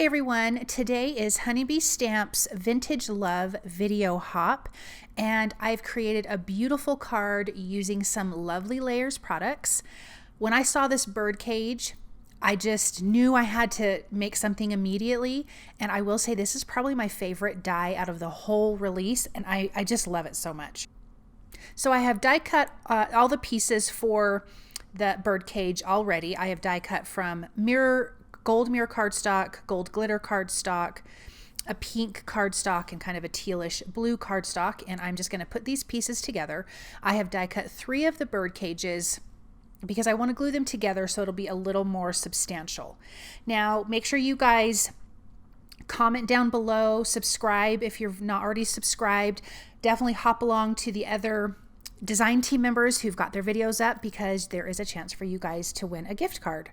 Hey everyone, today is HoneyBee Stamps Vintage Love Video Hop, and I've created a beautiful card using some Lovely Layers products. When I saw this Birdcage, I just knew I had to make something immediately, and I will say this is probably my favorite die out of the whole release, and I just love it so much. So I have die cut all the pieces for the Birdcage already. I have die cut from gold mirror cardstock, gold glitter cardstock, a pink cardstock, and kind of a tealish blue cardstock, and I'm just going to put these pieces together. I have die cut 3 of the bird cages because I want to glue them together so it'll be a little more substantial. Now make sure you guys comment down below, subscribe if you're not already subscribed. Definitely hop along to the other design team members who've got their videos up because there is a chance for you guys to win a gift card.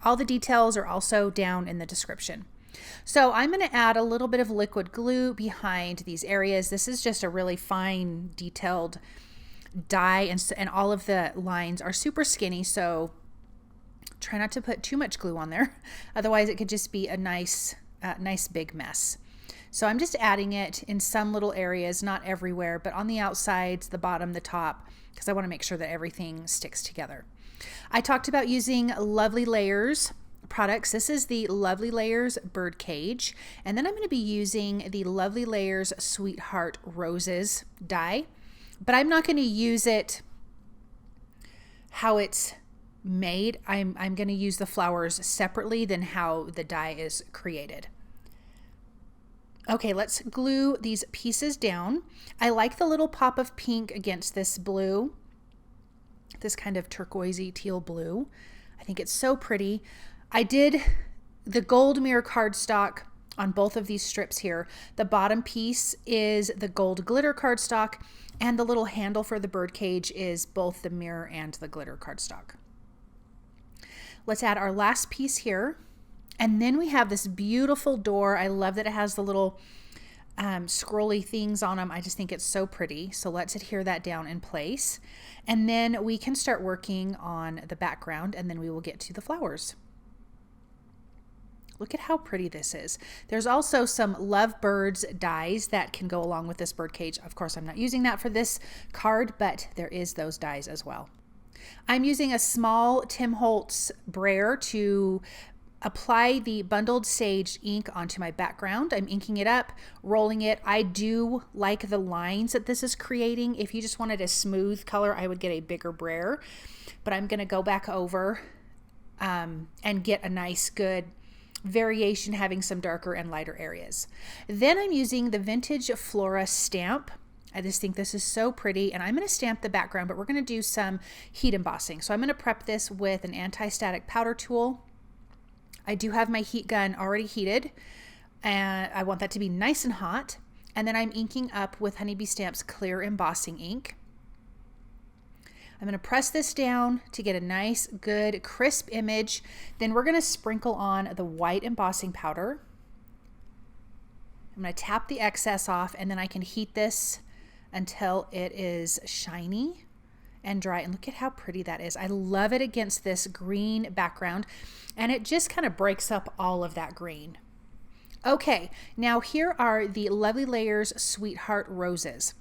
All the details are also down in the description. So I'm going to add a little bit of liquid glue behind these areas. This is just a really fine detailed die, and all of the lines are super skinny, so try not to put too much glue on there. Otherwise it could just be a nice big mess. So I'm just adding it in some little areas, not everywhere, but on the outsides, the bottom, the top, because I want to make sure that everything sticks together. I talked about using Lovely Layers products. This is the Lovely Layers Birdcage, and then I'm going to be using the Lovely Layers Sweetheart Roses die, but I'm not going to use it how it's made. I'm going to use the flowers separately than how the die is created. Okay, let's glue these pieces down. I like the little pop of pink against this blue, this kind of turquoisey teal blue. I think it's so pretty. I did the gold mirror cardstock on both of these strips here. The bottom piece is the gold glitter cardstock, and the little handle for the birdcage is both the mirror and the glitter cardstock. Let's add our last piece here. And then we have this beautiful door. I love that it has the little scrolly things on them. I just think it's so pretty. So let's adhere that down in place. And then we can start working on the background, and then we will get to the flowers. Look at how pretty this is. There's also some Lovebirds dies that can go along with this birdcage. Of course, I'm not using that for this card, but there is those dies as well. I'm using a small Tim Holtz brayer to apply the bundled sage ink onto my background. I'm inking it up, rolling it. I do like the lines that this is creating. If you just wanted a smooth color, I would get a bigger brayer, but I'm going to go back over and get a nice good variation, having some darker and lighter areas. Then I'm using the Vintage Flora stamp. I just think this is so pretty, and I'm going to stamp the background, but we're going to do some heat embossing. So I'm going to prep this with an anti-static powder tool. I do have my heat gun already heated, and I want that to be nice and hot. And then I'm inking up with HoneyBee Stamps clear embossing ink. I'm going to press this down to get a nice, good, crisp image. Then we're going to sprinkle on the white embossing powder. I'm going to tap the excess off, and then I can heat this until it is shiny and dry. And look at how pretty that is. I love it against this green background, and it just kind of breaks up all of that green. Okay, now here are the Lovely Layers Sweetheart Roses.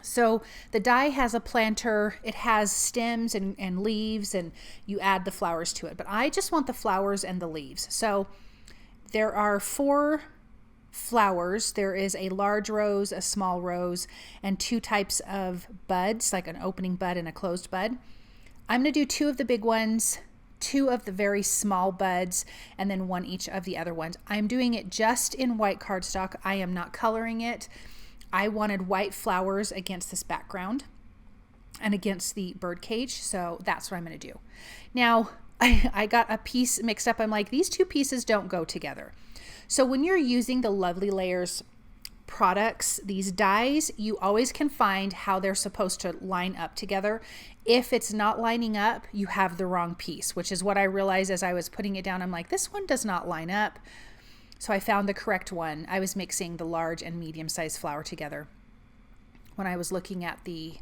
So the die has a planter, it has stems and leaves, and you add the flowers to it, but I just want the flowers and the leaves. So there are 4 flowers. There is a large rose, a small rose, and 2 types of buds, like an opening bud and a closed bud. I'm going to do 2 of the big ones, 2 of the very small buds, and then 1 each of the other ones. I'm doing it just in white cardstock. I am not coloring it. I wanted white flowers against this background and against the birdcage, so that's what I'm going to do. Now, I got a piece mixed up. I'm like, these 2 pieces don't go together. So when you're using the Lovely Layers products, these dies, you always can find how they're supposed to line up together. If it's not lining up, you have the wrong piece, which is what I realized as I was putting it down. I'm like, this one does not line up. So I found the correct one. I was mixing the large and medium sized flower together when I was looking at the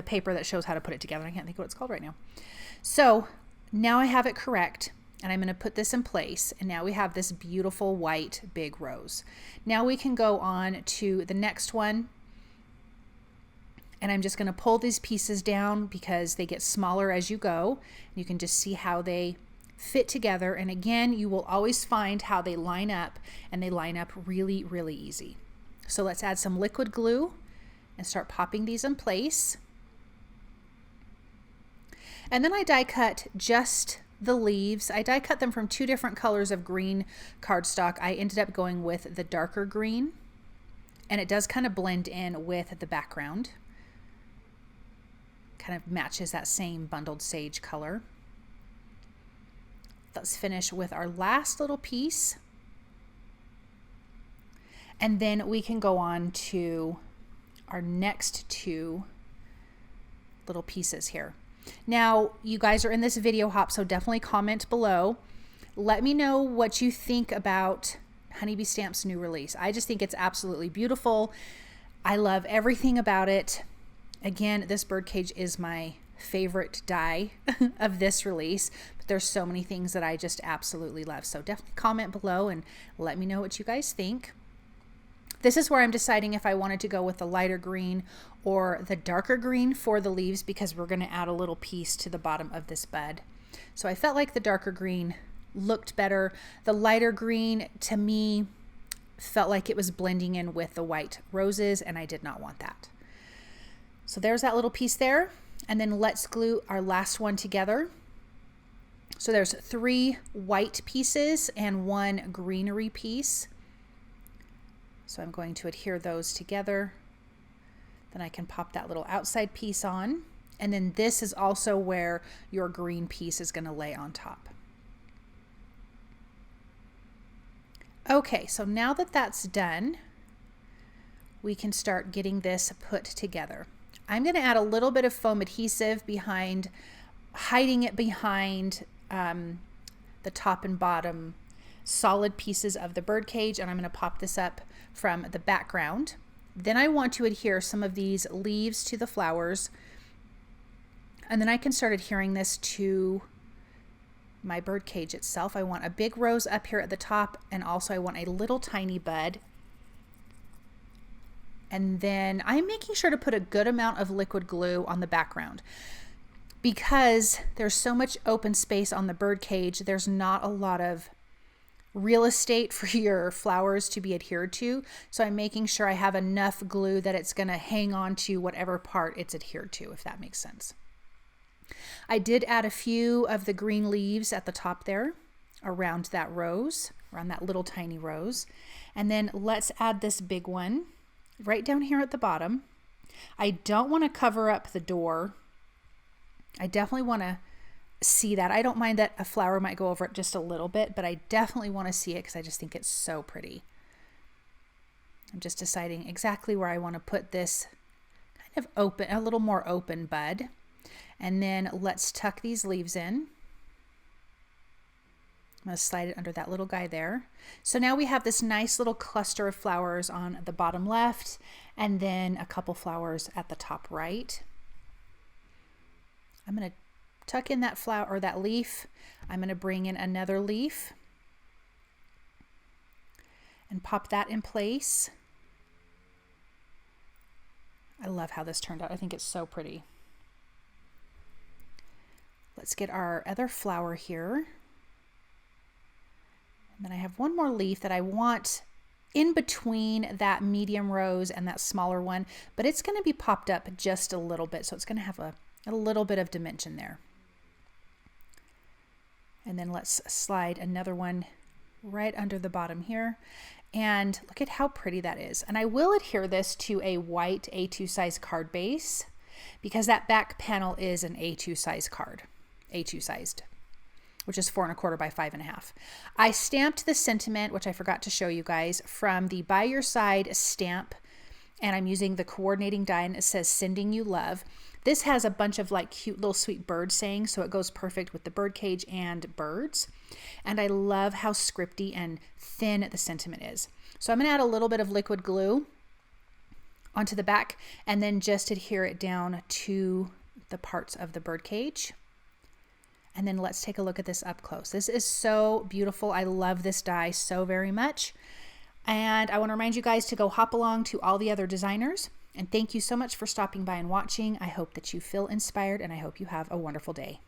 paper that shows how to put it together. I can't think of what it's called right now. So now I have it correct. and I'm going to put this in place. And now we have this beautiful white big rose. Now we can go on to the next one. And I'm just going to pull these pieces down because they get smaller as you go. You can just see how they fit together. And again, you will always find how they line up, and they line up really, really easy. So let's add some liquid glue and start popping these in place. And then I die cut just the leaves. I die cut them from 2 different colors of green cardstock. I ended up going with the darker green, and it does kind of blend in with the background. Kind of matches that same bundled sage color. Let's finish with our last little piece. And then we can go on to our next 2 little pieces here. Now, you guys are in this video hop, so definitely comment below. Let me know what you think about HoneyBee Stamp's new release. I just think it's absolutely beautiful. I love everything about it. Again, this Birdcage is my favorite die of this release, but there's so many things that I just absolutely love. So definitely comment below and let me know what you guys think. This is where I'm deciding if I wanted to go with the lighter green or the darker green for the leaves, because we're going to add a little piece to the bottom of this bud. So I felt like the darker green looked better. The lighter green, to me, felt like it was blending in with the white roses, and I did not want that. So there's that little piece there. And then let's glue our last one together. So there's 3 white pieces and 1 greenery piece. So I'm going to adhere those together. Then I can pop that little outside piece on. And then this is also where your green piece is going to lay on top. Okay, so now that that's done, we can start getting this put together. I'm going to add a little bit of foam adhesive behind, hiding it behind the top and bottom solid pieces of the Birdcage, and I'm going to pop this up from the background. Then I want to adhere some of these leaves to the flowers, and then I can start adhering this to my Birdcage itself. I want a big rose up here at the top, and also I want a little tiny bud. And then I'm making sure to put a good amount of liquid glue on the background. Because there's so much open space on the Birdcage, there's not a lot of real estate for your flowers to be adhered to. So I'm making sure I have enough glue that it's going to hang on to whatever part it's adhered to, if that makes sense. I did add a few of the green leaves at the top there around that rose, around that little tiny rose. And then let's add this big one right down here at the bottom. I don't want to cover up the door. I definitely want to see that. I don't mind that a flower might go over it just a little bit, but I definitely want to see it because I just think it's so pretty. I'm just deciding exactly where I want to put this kind of open, a little more open bud. And then let's tuck these leaves in. I'm going to slide it under that little guy there. So now we have this nice little cluster of flowers on the bottom left, and then a couple flowers at the top right. I'm going to tuck in that flower or that leaf. I'm going to bring in another leaf and pop that in place. I love how this turned out. I think it's so pretty. Let's get our other flower here. And then I have one more leaf that I want in between that medium rose and that smaller one, but it's going to be popped up just a little bit, so it's going to have a little bit of dimension there. And then let's slide another one right under the bottom here. And look at how pretty that is. And I will adhere this to a white A2 size card base because that back panel is an A2 size card, A2 sized, which is 4 1/4 by 5 1/2. I stamped the sentiment, which I forgot to show you guys, from the By Your Side stamp, and I'm using the coordinating die, and it says Sending You Love. This has a bunch of like cute little sweet bird sayings, so it goes perfect with the Birdcage and birds. And I love how scripty and thin the sentiment is. So I'm going to add a little bit of liquid glue onto the back and then just adhere it down to the parts of the Birdcage. And then let's take a look at this up close. This is so beautiful. I love this die so very much. And I want to remind you guys to go hop along to all the other designers. And thank you so much for stopping by and watching. I hope that you feel inspired, and I hope you have a wonderful day.